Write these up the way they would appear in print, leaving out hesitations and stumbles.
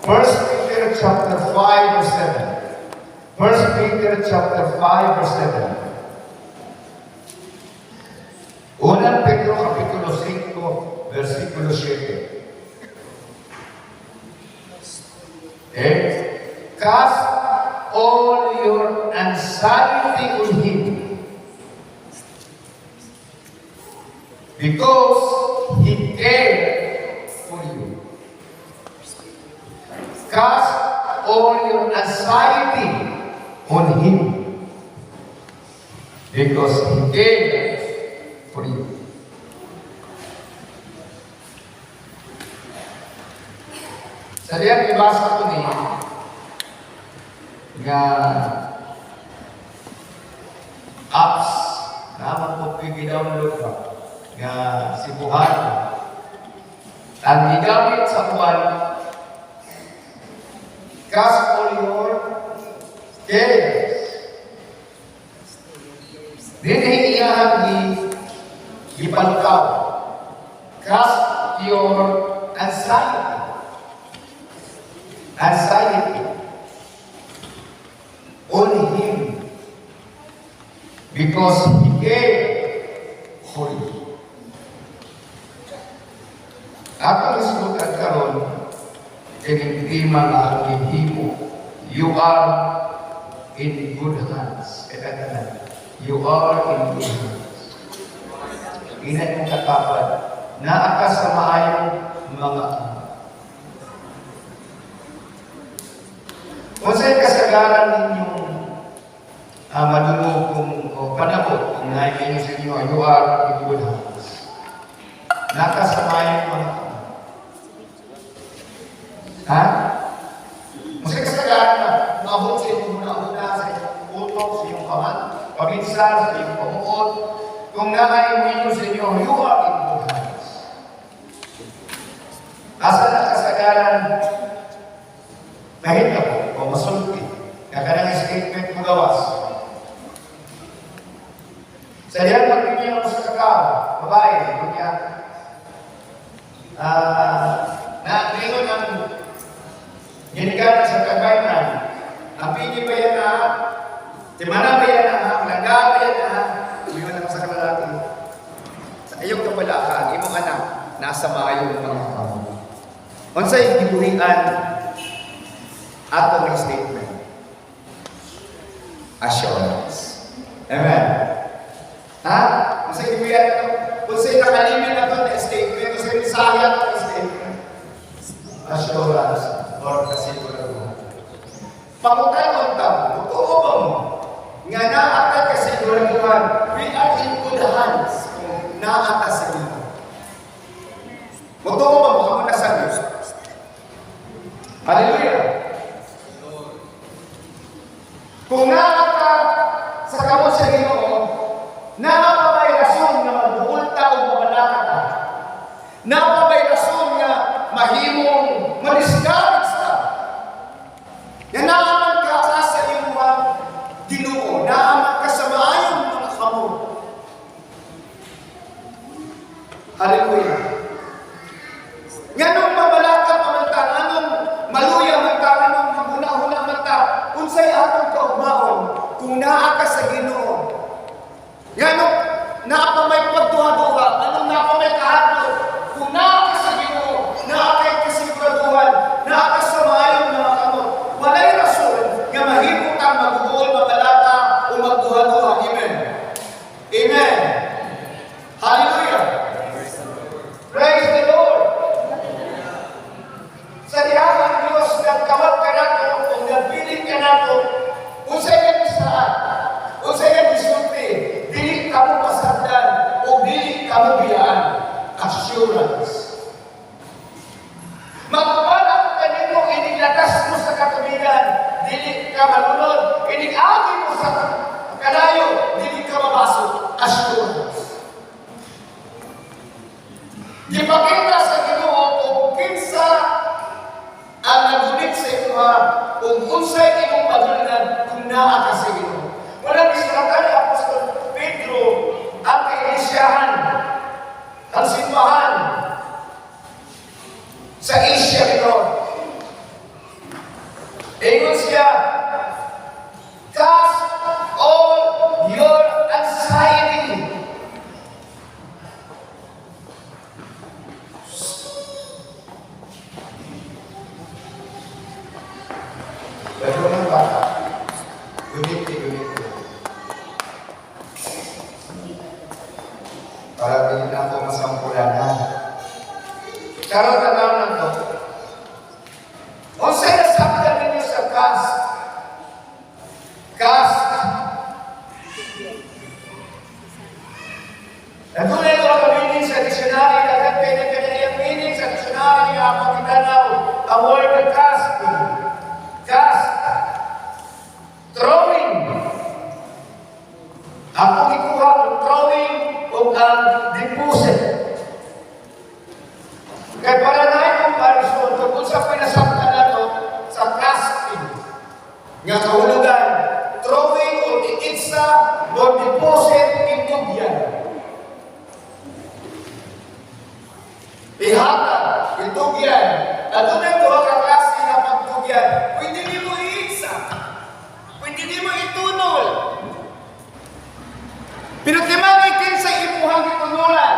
First Peter chapter 5 verse 7. First Peter chapter 5 verse 7. Unang Pedro kapitulo 5 versikulo 7. Cast all your anxiety on Him because He cared for you. Cast all your anxiety on Him because He cared for you. Sa diyan, ibasa ko niya nga apps na magpapigil-download ka nga si Buhan. Ang gigamit sa Buhan, cast all your cares. Dili iyahan gipalukaw. Cast your anxiety. Anxiety on Him because He cared for you. Ako isutan karon hindi mga gihimo. You are in good hands. You are in good hands. Inay mong katapat na akas sa maayong mga kung sa'yo kasagaran ninyong madulog o panakot kung naibigin sa inyo, you are in good hands. Nakasamayan mga ha? Kung sa'yo kasagaran na, maabot sa inyo muna sa inyong utok, sa inyong kaman, pabinsan, sa inyong pamuot, kung naibigin sa inyo, you are in good hands. Asa na kasagaran, kahit ako, o masulti, kakanang statement mo gawas. Sa diyan, magpipin ako sa kakao, babae, kunya, na-lingon ang ginigatan sa kagayman, ang pini ba yan na, timana ba yan na, malangga ba yan na, umiwan ako sa kalalaki. Sa iyong kabalakan, imong anak, nasa maayong mga tao. Unsay gibuhian ato ng statement. Assurance. Amen. Ha? Kung sa'yo ibuyan ito, kung sa'yo nakalimin na ito na statement, kung sa'yo sayang na statement, assurance or kasiguraduhan. Pamutangon tamo, totoo ba mo? Nga naatag kasiguraduhan, we are in good hands kung naatag sa iyo. Totoo ba mo? Kamu nasagot. Hallelujah. Kung nakaka sa kamot sa Ginoo, nakapabay rason nga magbuulta o mabalaka ka. Nakapabay rason nga mahimong ma-discourage ka. Yan naaman ka sa iyong mga Ginoo, naaman ka sa maayong mga kamot. Hallelujah. Nganong mabalaka pamantan, anong maluya mantan, anong maguna-huna mantan, unsay atong kaugmaon kung naa ka sa Ginoo. Nganong naa pa may pagduha-duha, anong naa pa may kahadlok, kung naa ka sa Ginoo, naa kay kasiguraduhan, naa ka sa maayong mga kamot. Walay rason nga mahimo kang magbuol, mabalaka o magduha-duha. Amen. Amen. Hallelujah. Praise the Lord. Sa dihanang Diyos, nagkawat ka nato, kung nagpiling ka nato, kung sa iyong isaan, kung sa iyong isulti, dili ka mo pasagdan, o dili ka mo biyaan. Assurance. Magpapala ka nito, inilatas mo sa katubigan, dili ka malunod, inigagi mo sa kalayo, dili ka mabasok. Assurance. Ipakita sa Ginoo kung kinsa ang nagunit sa ito kung unsay imong pagulunan kung naa ka sa Ginoo. Walang isulatan ni Apostol Pedro ang kaiglesiyahan, ang simbahan sa Asia Minor. word na casting. Cast. Throwing. Ako ikuha ang throwing o ang deposit. Kaya para na yung comparison, tungkol sa pinasakta na ito, sa casting. Nga kahulugan, throwing o iitsa o deposit into yan. Ihata, into yan. At doon ang duha ka klase na pagtugyan. Pwede niyo mo iitsa. Pwede niyo mo itunol. Pero timangay kin sa imuhang itunulan.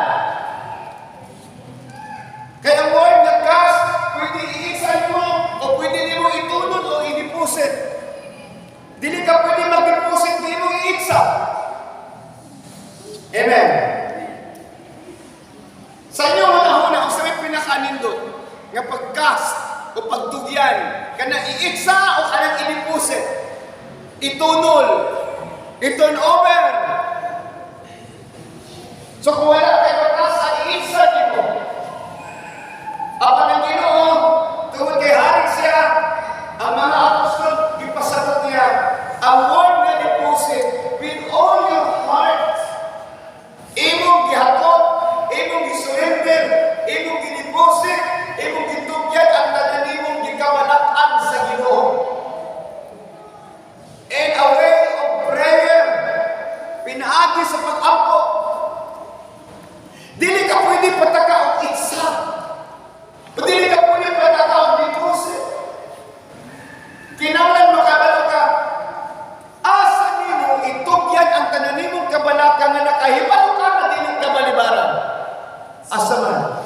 Kaya ang word na cast, pwede iitsa mo o pwede niyo mo itunol o i-deposit. Dili ka pwede mag-deposit, hindi mo iitsa. Amen. Sa inyo manahon ang sabi pinakanindot nga pag-cast o pagtugyan, kana iitsa o kanang i-deposit, itunol, i-turn over. So kung wala kayo pag-cast sa iitsa nito, apan ang Ginoo, tungod kay haring siya, ang mga apostol, gipasagot niya, ang word na deposit with all your heart, imong gihakot, imong gisurrender, imong gideposit, imong gitugyan ang tanan-imong gikawalat-an sa Ginoo. And a way of prayer, pinaagi sa pag-ampo. Dili ka pwede pataka og itsa. O dili ka pwede pataka og deposit. Kinahanglan makabalo ka, asa nimo itugyan ang tanan-imong kabalaka nga nakahibalo ka na dili ka balibaran. Asa man.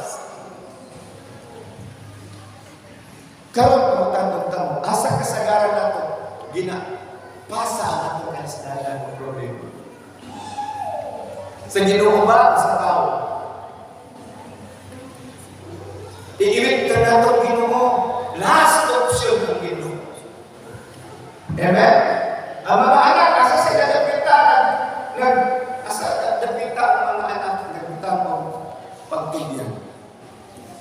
Karon pagtandog-tandog, asa kasagaran nato pasa ang atong kasalanan ng problema. Sa Ginoo ba sa tao? Iiwit ka nato Ginoo, last option ng Ginoo. Amen? Ang mga anak, asa sila napita ang mga anak nagpunta mo pagtugyan.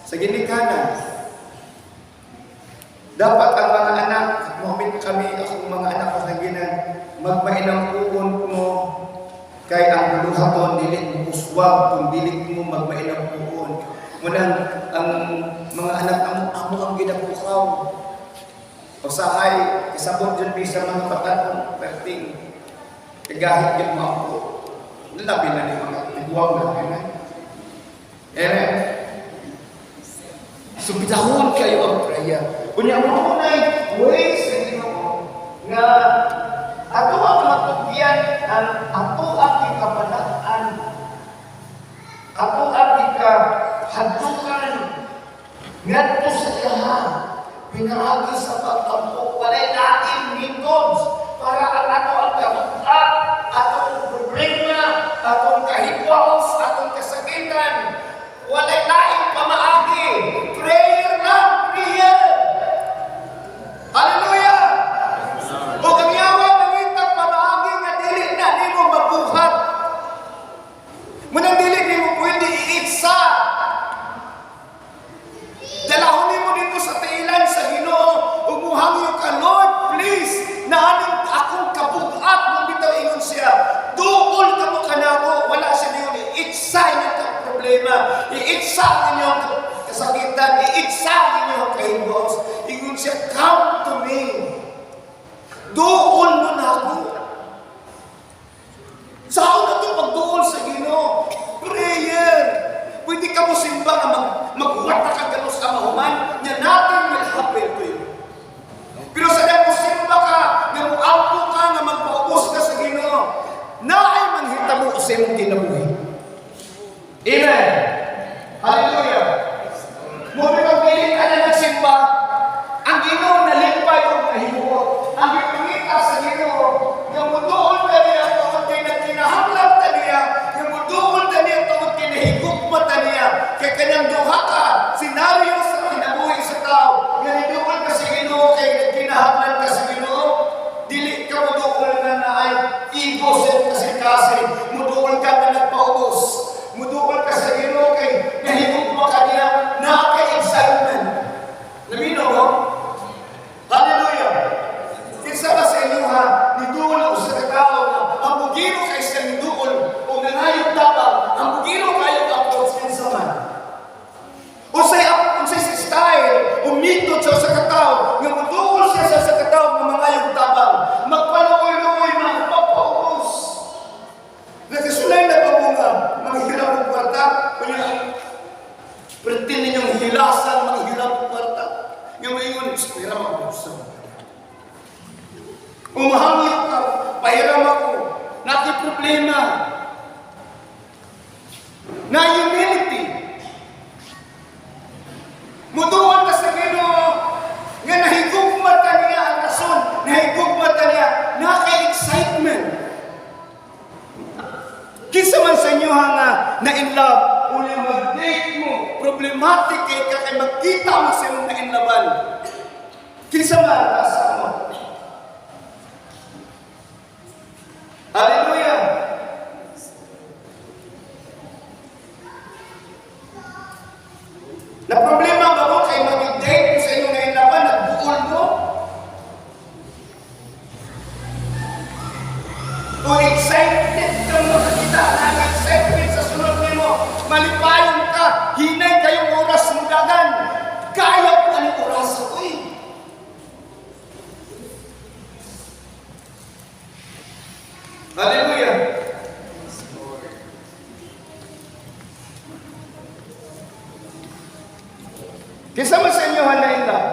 Sa ginikanan, dapat ang mga anak, moment kami, akong mga anak ko naginan, magmainang uon mo, kay ang buluhaton, dili mo uswag, kung dili mo magmainang uon. Munang, ang mga anak amo ang ginabukaw. Usahay, isabot dyan sa mga patanong, perting, kagahit yung mga ako. Labi na ni mga tiguang na kainan. Amen. So, bitahon kayo ang prayer. Kunya mo na ways na Ginoo nga ato ang matugyan ang ato ang ikabanaan, ato ang ikahadukan ngadto sa ilaha, pinaagi sa pagtampo, walay laing methods para ang ato ang kabukat, atong problema, atong kahigwaos, atong kasakitan, walay laing pamaagi. Prayer lang, prayer. Hallelujah! O ang yawan ng itang pamaagi nga dili na di mo mabuhat. Munang dili di mo pwede iitsa. Dalahon mo dito sa tailan sa Ginoo. Umuhangyo ka, Lord, please, naaning akong kabugat mong bitaw ingon siya. Duol ka mo kanako, wala siya niyo iitsa inyong problema. Iitsa inyong kasakitan, iitsa inyong kahigwaos. Ingon siya, come to me. Duol mo na ako. Saan na ito pagduol sa Ginoo? Prayer. Pwede ka mo simba na magwata ka gano'n sa mahuman, niya natin will happen to you. Pero sa dahil mo simba ka, na muampo ka, na magpaubos ka sa Ginoo, na ay manghita mo sa imong kinabuhi. Amen. Hallelujah. Muli kang piling ka na nagsimba, ang Ginoo nalimpay o nahimuot. Ang ipangita sa Ginoo, yung muduol na niya, tungkol kay nagkinahanglan ta niya, yung muduol na niya, tungkol kay nahigugma ta niya, kay kanyang duha ka, senaryo sa kinabuhi sa tao, nga niduol ka sa Ginoo, kay nagkinahanglan ka sa Ginoo, dili ka muduol na ay ego-set kasi muduol ka na nagpaubos, muduol ka sa Ginoo, kay nahigugma ka niya, nakaka-excitement. Namino, no? Diyos, pahiram ako sa umahangit ka, pahiram ako. Nakiproblema. Na humility. Muduan ka sa Ginoo nga nahigugmata niya ang rason, nahigugmata niya, naka-excitement. Kinsa man sa inyo nga na in love, uli mag-date mo, problematic ka kay magkita mo sa iyong na in lovean. Kinsa man asa mo. Hallelujah. Na problema ba mo kay mag-date mo sa inyong na in lovean, nagbuol mo? Kung excited ka mo nakita, excited sa sunod mo, malipayon ka, hinay kayong oras mo dagan. Kaya po anong oras ko eh. Hallelujah. Kinsa man sa inyo hanain lang?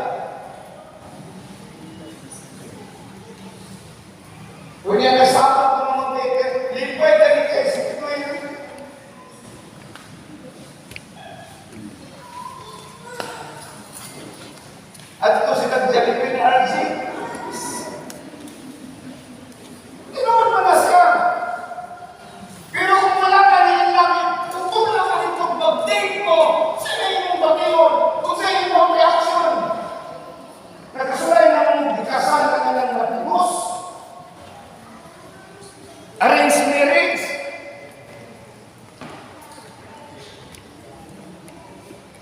Kunya na sapat ng mga ticket, lipay na rin kayo sa Pinoy. At ito si Nagjalipin RG. Tinoon mo na siya. Pero kung wala ka rin lang, kung wala ka rin kung mag-date mo, saan yung bagiyon? Kung saan yung reaction? Nagkasulay na mong bikasan ka ng matibos. Arrange marriage.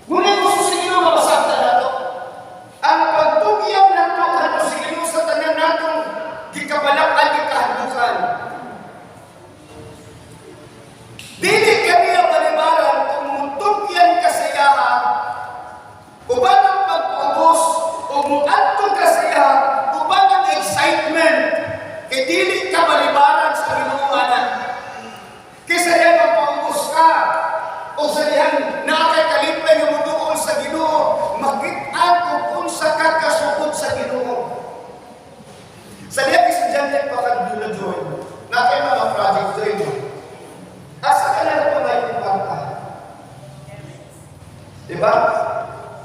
Ngunit gusto siguro mabasakta na ito. Ang pagtugyan ng Tuhan o siguro sa tanan natong gikabalakan, gikahandukan. Dili kaniya palibaran kung mutugyan kasiyahan, uban ang pagpubos, o muantong kasiyahan, uban ang excitement, kay dili ka palibaran sa Ginooanan. Kaysa yan magpaubos ka, o sa diyan nakay kalipay nga muduol sa Ginoo, makit-an kung unsa ka kasugod sa Ginoo. Sa diyan estudyante pa kag Joy, nakay mga project Joy. Asa ka na ito may pagkanta? Diba?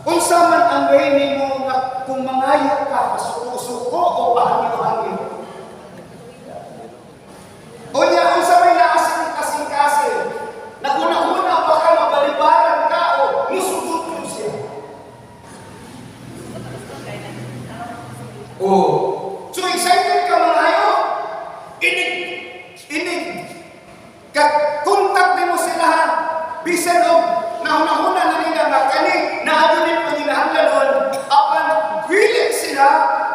Kung man ang way nimo na kung mangayo ka, kasuko-suko o pahangin-hangin. O niya, kung sa may naasing-kasing-kasing, na una-una baka mabalibaran ka o musugot mo siya. So excited ka mangayo? Inig. Kontak din mo sila ha. Bisan o nahuna-huna na nila nga kani na adunin pa nila ang lalon apan willing sila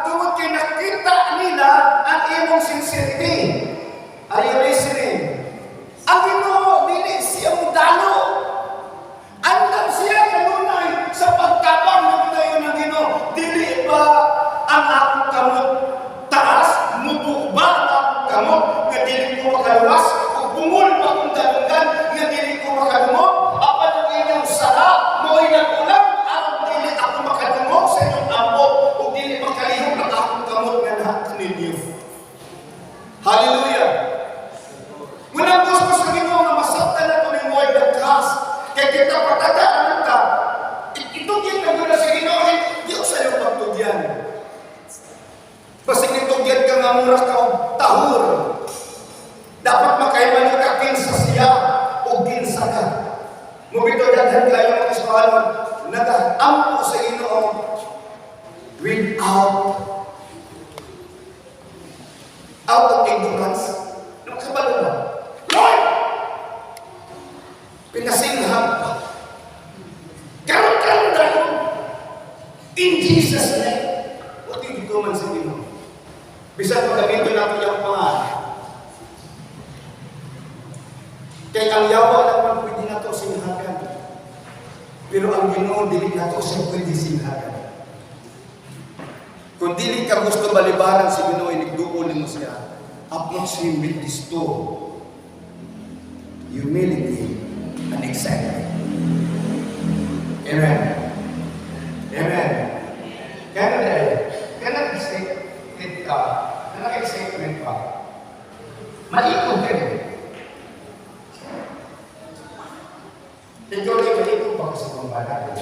tungod kay nakita nila ang imong sincerity. Are you listening? Ang Ginoo dili siya mudalo. Andam siya kanunay sa pagtabang ng tayo ng Ginoo. Dili ba ang akong kamot taas? Mubo ba ang akong kamot nga dili ko makaluwas? Bungol pa kung dalungan, nga dili ko makadumog, apan ang inyong sara, mo'y nag-ulang, ang dili ako makadumog sa inyong ampo, o dili makalihog ang akong kamot nga lahat ninyo. Hallelujah! Munang gusto sa Ginoo nga masabtan na ito ng word of trust, kaya kita patadaan ka, itugyan ka muna sa Ginoo, hindi ko sa iyong pagtugyan. Basta itugyan ka nga mura ka o tahur, dapat makaiman ka kinsa siya o kinsa ka. Mubito daghan kayo mga kasalanan, nag-ampo sa Ginoo out of ignorance. Nakabalo ba? Lord! Pinasingham pa. Karoon tayo. In Jesus' name. What did you man sa Ginoo? Bisan pagkamito natin yung pangalan. Kaya ang yawa naman pwede na ito sinhagan. Pero ang Ginoo, dili na ito siya pwede sinhagan. Kung dili ka gusto balibaran si Ginoo, inigduulin mo siya. Approach Him with this two. Humility and excitement. Amen. Amen. Kaya dahil, kaya nag-excitement ka, nag-excitement ka, maikot ka rin. Ikaw rin maikot ba sa pambanag?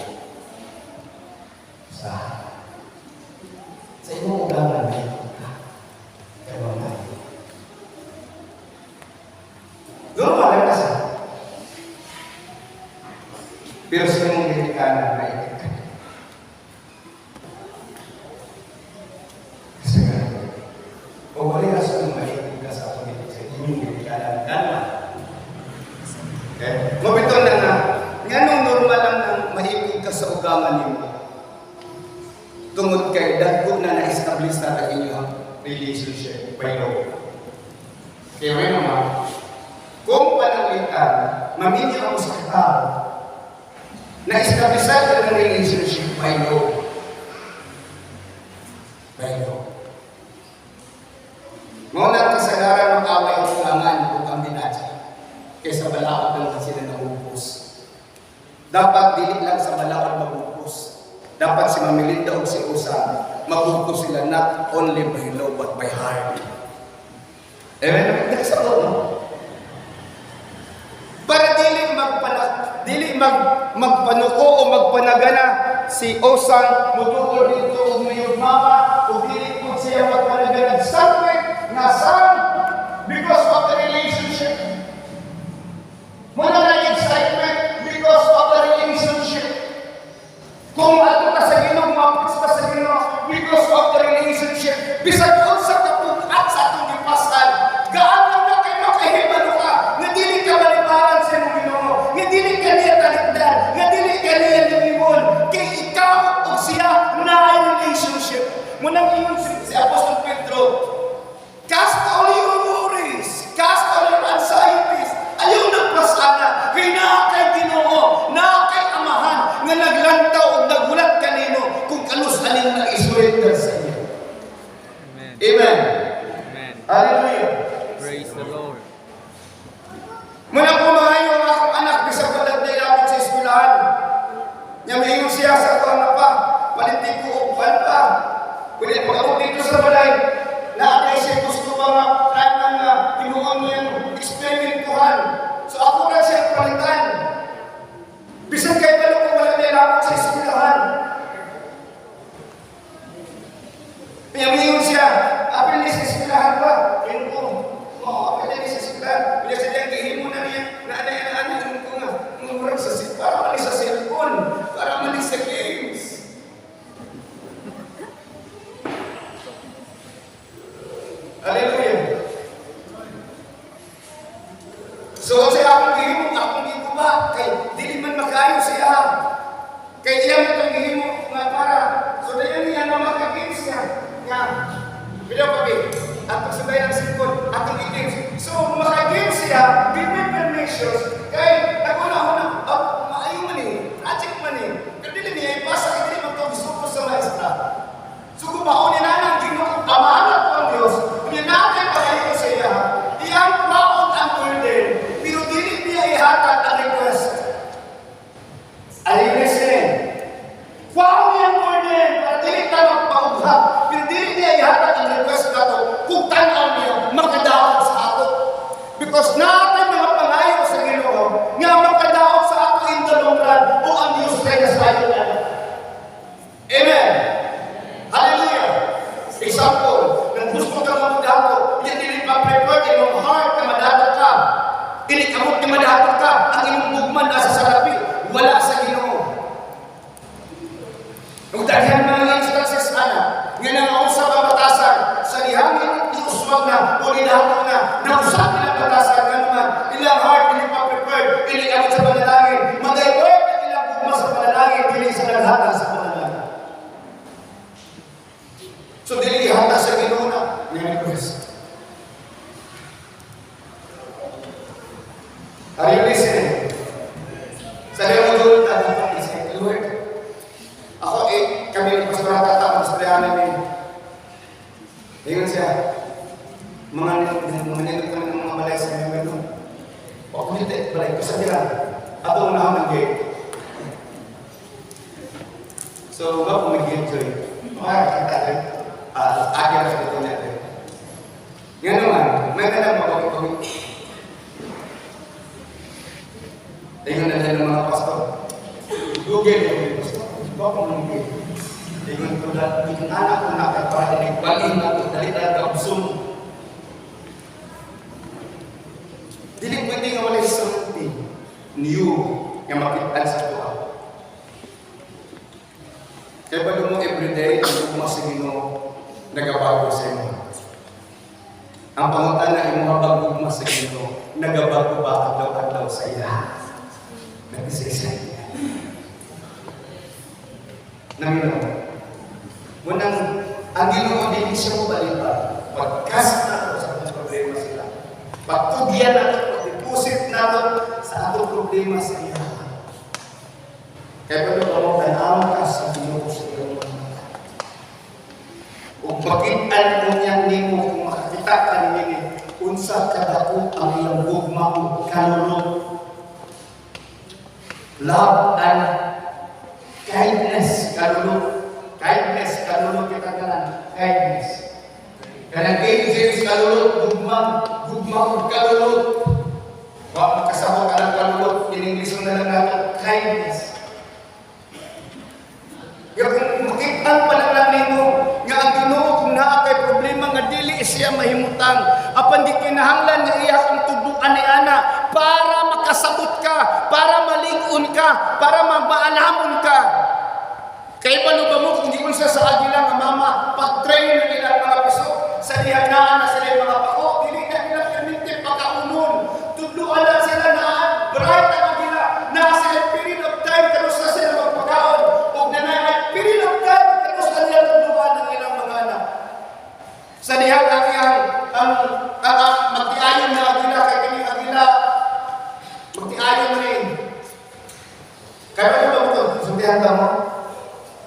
Sa imong ulangan maikot ka. Kaya ba nga? Normal lang kasi. Pero sa imong dinikanan maikot ka. O wala na sa maikot ka sa inyong dinikanan gana. Okay? Mabito na nga, nganong normal lang nang maikot ka sa ugangan niyo. Tungod kay dagko na na-establish na ang inyong relationship by law. Kaya may naman, kung pananglitan, maminyo ako sa katao, na-establish na ang relationship by law. By law. Ngunang kasagaran ng away ang ulangan kung kami natin, kaysa balaod lang sila nabubos. Dapat dili lang sa balaod mabubos. Dapat si Mamilinda o si Usan, mabubos sila not only by law but by heart. Amen? That's all, no? Para dili magpanuko o magpanagana si Usan, mutukol dito o mayroong mama, o dili po siya magpanagana. Something na son, because of the relationship. Muna na excitement because of the relationship. Kung ato ka sa Ginoo, mapits ka sa Ginoo because of the relationship. Bisag unsa ka pugat sa atong gipastan, gaano na kay makahibalo ka, nga dili ka malibaran sa imong Ginoo, nga dili ka niya talikdan, nga dili ka niya lumimol, kay ikaw o siya na ay relationship. Munang ingon si Apostol Pedro, cast all your worries, cast all your anxieties, ayaw nagpasana, kay naa kay Ginoo, naa kay Amahan, nga naglantaw o nagulat kanino kung kanus aning nag-surrender sa inyo. Amen. Amen. Amen. Hallelujah. Praise the Lord. Muna pumahayo ang akong anak, bisag balag na ilapit sa eskwelahan. Nga mahingon siya sa ito, anak pa, palintik ko o buwan pa. Pwede pag-abot dito sa balay, na-apply siya gusto ba nga, kahit nga tinuang niyang experimentuhan. So ako na siya palitan. Bisag kayo pala kung wala na ilapit sa eskwelahan. Pinamihingon siya, apil niya sa eskwelahan ba? Yun ko. Oo, apil niya sa eskwelahan. Bila siya diyang gihimo na niya, na anay-anay, yun ko nga. Ngumurang sa para mali sa cellphone, para mali sa games. Hallelujah. So, sa akong gihimo, akong gihimo ba? Kay, dili man makayo siya. Kay iya mo itong gihimo nga para. So, dahil niya na makagames niya. Nga, bilang pabi, at pagsabay ng cellphone, atong i-games. So, makagames siya, given permissions, kay, naguna-una, maayo man project man Pero dili niya, ipasa, hindi man ito gusto ko sa maestra. So, kung baon niya na ng ginoo, amahanap ko ang Diyos, niya natin pagayon sa iya, iyang baon ang burden, pero dili niya ihatag ang request. Are you listening? Baon niya ang burden, para dili ka magpaughap, pero dili niya ihatag ang request na ito, kung tanaw niya, makadaot sa ato. Because natin mga pangayo sa Ginoo, nga makadaot sa ato in the long run, o ang Diyos kaya sa ayo na. Amen. Hallelujah. Example, nang gusto ka madato, hindi pa-prepare yung heart na madato ka. Inikamot na madato ka, ang iyong bugman nasa salapi, wala sa Ginoo. Nung daghan mga instances, nga nangausap ang batasan, sa lihangin, iuswag na, o nilato na, nausap nilang batasan, nga naman, ilang heart, hindi pa-prepare, inikamot sa panalangin, mag-divert at ilang bugman sa panalangin, hindi sa naghatang sa panalangin. So, dili ihata sa Ginoo na yung request. Are you listening? Sa liyo mo doon, dapat isip, Lord, ako kami ng pasurata tapos parehan namin. Ingat siya, mga nilot kami ng mga balay sa mga doon. O kung hindi, balay ko sa nila. Ato ang naman ng gate. So, ba kung mag-enjoy? Makakita rin. Agad sa ito natin. Nga naman, may nalang mapapagpagin. Tingnan na ng mga pastor. Google yung pastor. Ba kung mag-enjoy? Tingnan ko na, tingnan anak ko na para nagbalin na ito, dalitan ka usong. Dili pwede nga wala something new nga makitaan sa tuwa. Kaya ba mo everyday, ang mo sa Ginoo, nagabago sa imo. Ang pangutan na imo bago sa Ginoo, nagabago ba adlaw-adlaw sa iya. Nag-isa-isa. Naminaw. Munang, ang Ginoo din siya mo balipan. Pagkas na ito sa atong problema sila. Pagtugyan na ito, pag-deposit na ito sa atong problema sa iya. Kaya pa mo tanaw ka sa Ginoo sa iyong mga mata. Kung pakitaan mo niyang nimo, kung makakita ka niya, unsa kadako ang iyong gugma o kalulog. Love and kindness, kalulog. Kindness, kalulog kita kanan. Kindness. Kanang James, kalulog, gugma o kalulog. Huwag makasama ka ng kalulog, in-English na lang natin, kindness. Kung makitaan pa lang nimo nga ang Ginoo kung naa kay problema nga dili siya mahimutang, apan di kinahanglan nga iya kang tuduan ni ana para makasabot ka, para malig-on ka, para magmaalamon ka. Kay paano ba mo kung di ko sa agila nga mama, pag-train na nila mga piso, sa dihanaan na sila mga pako, dili na nila permite pagkaunon. Tuduan na sila na bright ang agila, na sila period of time, karos na sila magpakaon, o nanay period of time, karos na nila tuduan ng ilang mga anak. Sa dihan ang magtiayon na agila, kay kining agila, magtiayon rin. Kaya ba ito ito? Sundihan ka mo?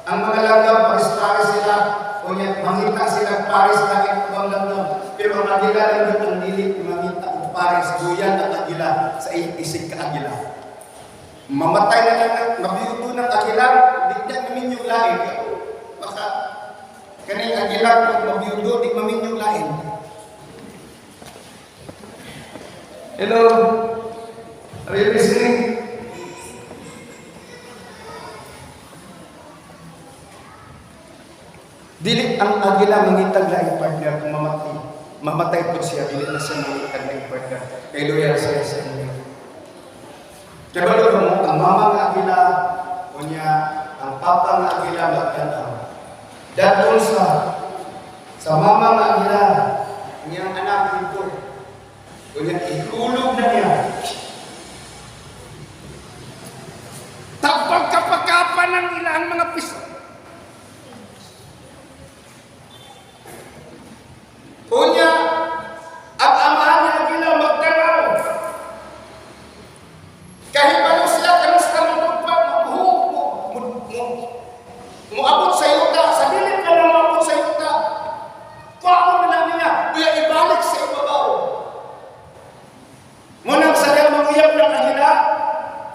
Ang mga langgam, paris-paris sila, o niya, mangita sila paris na itong langgam. Pero ang agila lang ito ang dilit, mangita o paris, guyan at agila sa isig ka agila. Mamatay na lang, mabiyuto ng agila, di na maminyong lain. Baka, kaning agila, kung mabiyuto, di maminyong lain. Hello? Are you listening? Dili ang agila mangitag laing partner kung mamatay po siya, dili na siya mangitag laing partner. Kay loyal siya sa inyo. Kaya ba mo, ang mama ng agila, o niya, ang papa ng agila magkanaw. Datol sa mama ng agila, niyang anak nito, o niya, ihulog na niya. Tapag kapagapan ng ilang mga piso. Unya, ang amahan niya gila magtanaw. Kahit paano siya, kanusta muabot sa yuta, sa dilim ka na muabot sa yuta. Paano na lang niya, kuya ibalik sa ibabaw. Munang sayang mag-uyap ng agila,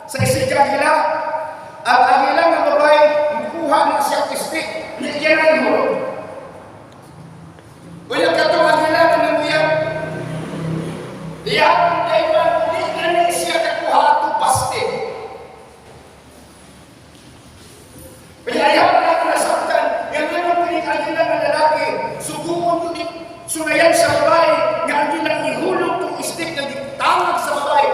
sa isig agila, ang agila ng babae, mukuha ng siya kistik, nikiyanan mo. Kuya katong agila ng uyap. Diyan, dahil hindi na niya siya kakuha itong paste. Kaya ayaw na ako nasaktan. Yan nga nung pinag-agila ng lalaki, suguon ko sunayan sa babae, nga agilang ihulog itong istik na ditangag sa babae.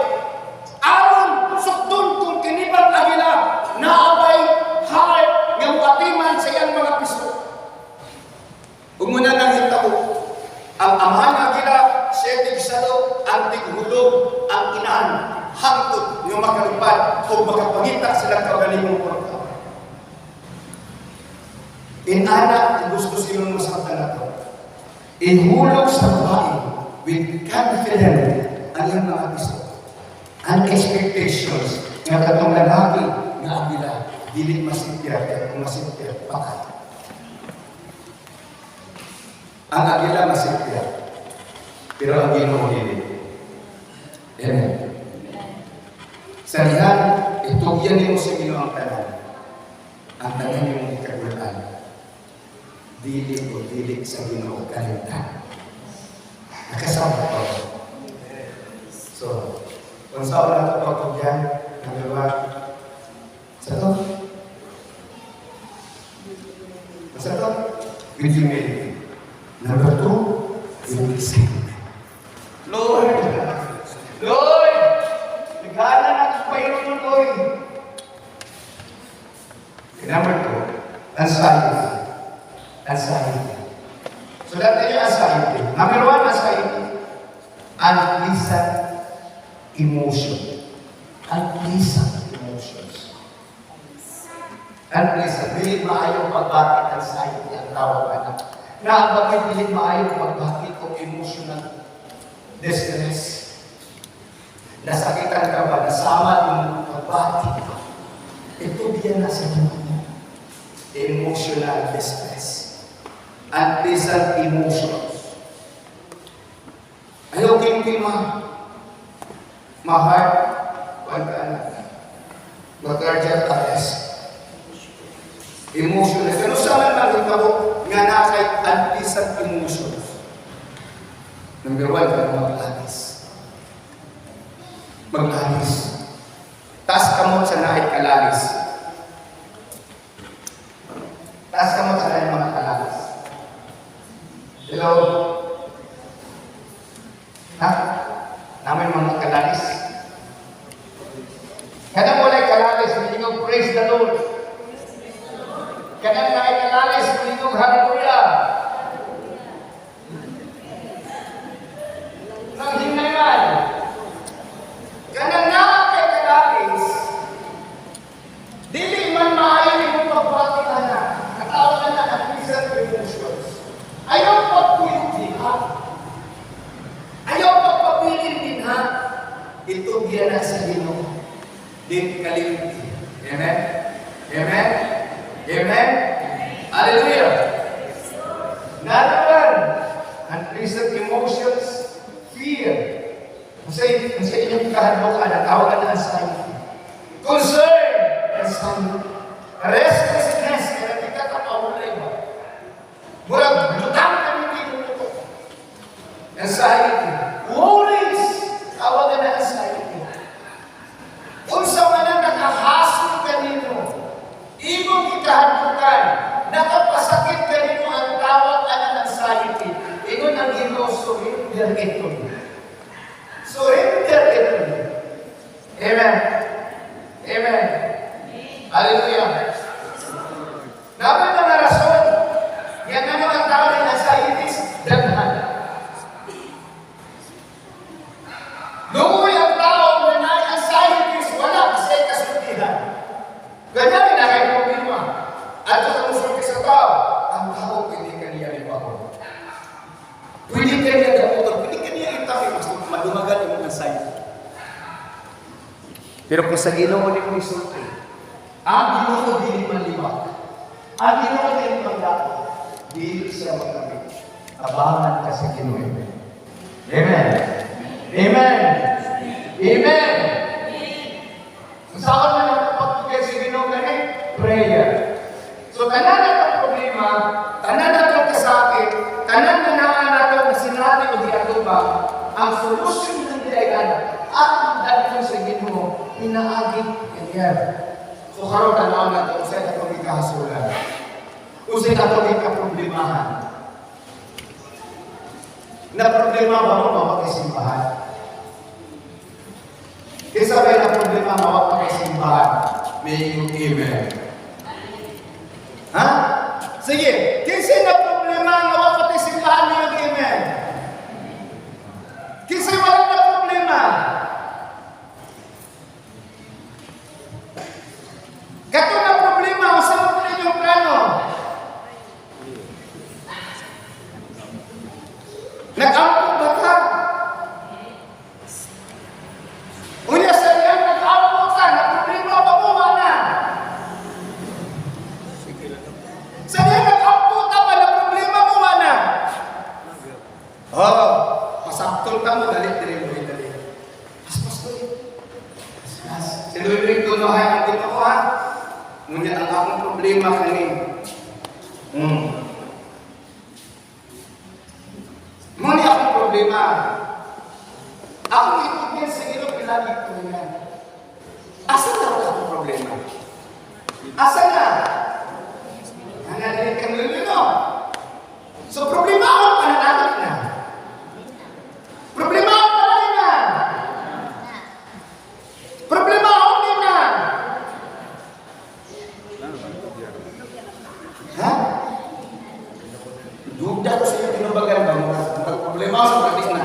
Aron, sukton kung kinibang agila, naabay, heart, nga mukatiman sa iyang mga piso. Umuna nang hitabo, ang amahan ng agila, siya tigsalo, ang tighulog, ang inahan, hangtod, nga makalupad, o makapangita silang kagalingong porta. Inana, gusto silang masaktan na ito. Ihulog sa babae, with confidence, ang iyong mga piso. Ang expectations, nga katong lalaki, nga agila, dilit masitya, kung masitya, patay. Ang agila masipya, pero ang Ginoo dili. Amen. Sa dihan, itugyan nimo sa Ginoo ang tanan. Ang tanan nimo dili o dili sa Ginoo kalimtan. Nakasama ko. So, kung saan na ito pagkagyan, nagawa sa ito. Sa ito, with humility. Number 2, with discernment. Lord, nagana na ako pa yun, Lord. Number 2, anxiety. So that is anxiety. Number 1, anxiety. Unpleasant emotion. Unpleasant emotions. Unpleasant. Dili maayong pagbakit anxiety ang tawag anak. Bakit dili maayong pagbakit o emotional distress. Nasakitan ka ba? Nasama yung pagbakit ka. Ito diyan na sa Ginoo. Emotional distress. Unpleasant emotions. Ayaw kinti ma-heart, mag-cardiac arrest. Emotional. Pero saan lang ito ko nga na kay unpleasant emotions? Number 1, maglalis. Taas kamot sa naay kalalis. Taas kamot sa naay mga kalalis. Hello? Ha? Namin mga kalalis. Kada mo lang kalalis, minigong praise the Lord. Kada naay kalalis, minigong hallelujah. Nang hinayan. Kada na kay kalalis, dili man maayo yung pagbati na. Natawag na unpleasant emotions. Ayaw pagpilit din ha. Ayaw pagpapilin din ha. Ito biya na sa Ginoo. Din kalimti. Amen? Amen? Amen? Hallelujah! Another one. Unpleasant emotions. Fear. Kung sa inyong kahandukan, natawagan na anxiety. Concern. Anxiety. Restlessness. Kaya kita kapawalay ba? Murag, lutang kami dito. Anxiety. Worries. Tawagan na anxiety. Kung sa manang nakahasol ka nito, imong ikahandukan, nakapasakit ka nito ang tawag na anxiety. Ito nang Ginoo, surrender ito. Surrender ito. Amen. Amen. Hallelujah. Dapat na rason. Yan na mga tao na anxieties, daghan. Lumoy ang tao na na-anxieties, wala kasi kasultihan. Ganyan na kayo problema. At kung kamusulti sa tao, ang tao pwede kaniya rin ako. Pwede kaniya gamutan, pwede kaniya itawin. Gusto madumagan yung anxiety. Pero kung sa Ginoo ni mo isulti, ang Ginoo dili manliwag. Ang Ginoo dili magdako. Dili siya magkabit. Abangan ka sa Ginoo. Amen. Amen. Amen. Kung saan man ang pagpagay sa Ginoo gani, prayer. So tanan na itong problema, tanan na itong kasakit, tanan na nato na sinabi o di ba, ang solusyon ng diayan at ang dahil sa Ginoo, inaagit kanyan. So karon tanaw na ito, usay na itong ikahasulan. Usay na itong ikaproblemahan. Na problema ba mo mawag-isimbahan? Isa ba na problema mawag-isimbahan? May yung amen. Ha? Sige, kinsa na problema mawag-isimbahan may yung amen? Kinsa wala na problema? Kato na problema, usap mo na yung plano. Nag-ampo ba ka? Unya sa iyan, nag-ampo ka. Nag-problema ba mo, mana? Sa iyan, nag-ampo ka ba? Nag-problema mo, mana? Oh, pasaktol ka mo, dali-dali mo, dali. Pastor. Si Louis Brito, no, hay, ang dito ko, ha? Ngunit ang akong problema kanin. problema. Ako itugin sa ilo pilagi ko yan. Asa na wala akong problema? Asa na? Hangalit kang lulino. So problema ako pananalit na. Problema ako palagi na. Problema ako din na. Ha? Duda ko sa iyo tinubagan ba mo? Ang problema ako sa pratik na.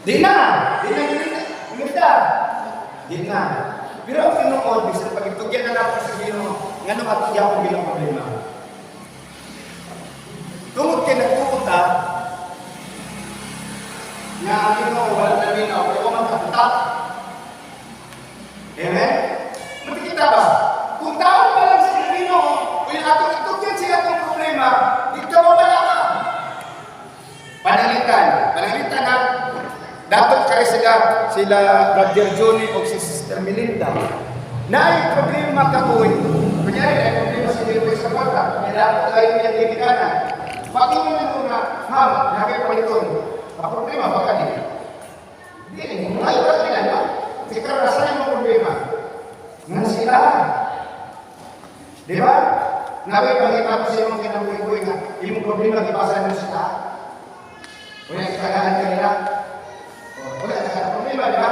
Di na. Di na. Pero ang tinuod, bisan pag itugyan na natin sa Ginoo, nga nung atugyan ko bilang problema. Tungod kay nagpupunta, nga ang Ginoo, wala na minaw, kaya ko magkapunta. Amen? Nakikita ba? Kung tao pa lang sa Ginoo, kung atong itugyan siya itong problema, di ka mawala ka. Panalitan na, dapat kaya sila Brother Johnny o si Sister Melinda na ay problema kapoy. Kunyari, ay problema si Dilo sa bata. May dapat kayo niyang ibigana. Pakinggan mo na, ma'am, nakipaliton. Ang problema ba kanina? Hindi, ngayon ka nila, no? Ikaw rasayan mo problema. Nga sila. Di ba? Nabi, pangita ko siya mga kinabuhi-buhi nga, yung problema, ipasan mo sila. Kaya kailangan kanila. Wala na problema, di ba?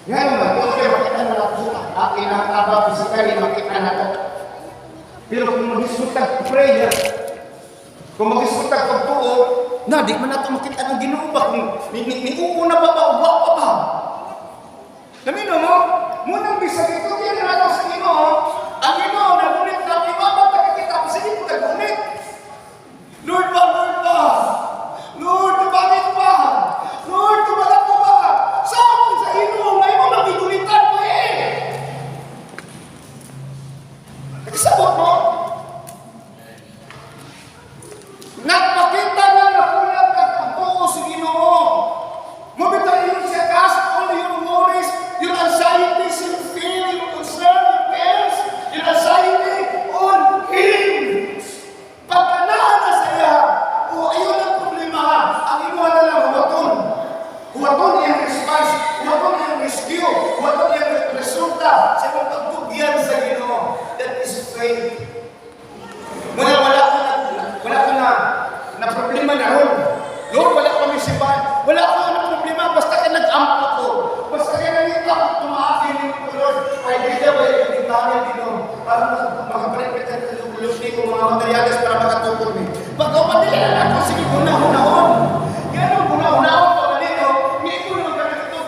Ngayon naman, kung kayo makita na lang sila, akin ang taba physically, makita na to. Pero kung mag-isutag prayer, kung mag-isutag pagtuo, na, di man nato makita ng ginubak, ni uuna pa ba, uwa pa ba? Namino mo, munang bisag ito, yan na nato sa Ginoo, ang Ginoo, nagunit na, ibabag nakikita ko sa Ginoo, nagunit. Lord ba? Lord, bakit ba? Lord, kumala ko ba? Saan sa Ginoo, may mga magigulitan mo eh. Nagsabot mo? Nagpakita na nakulang pagpapoo sa Ginoo. Mabitay yun siya, cast all your worries, your anxieties, your fear, your concern, your cares, your anxiety on Him. Pagkanahan na siya, o ayun ang problema ha, ang inuha na lang, huwaton iyang response, huwaton iyang rescue, huwaton iyang resulta sa mga pagtugyan sa Ginoo. That is faith. Muna wala ko na problema na ron. Lord, wala ko may simbahan. Wala ko na problema, basta ka nag-ampo ko. Basta ka nangita ko, tumaakin ko, Lord. Ay, dito ba yung tintahan din, para makabalik ka sa lulus ko mga materialis para makatukol mo.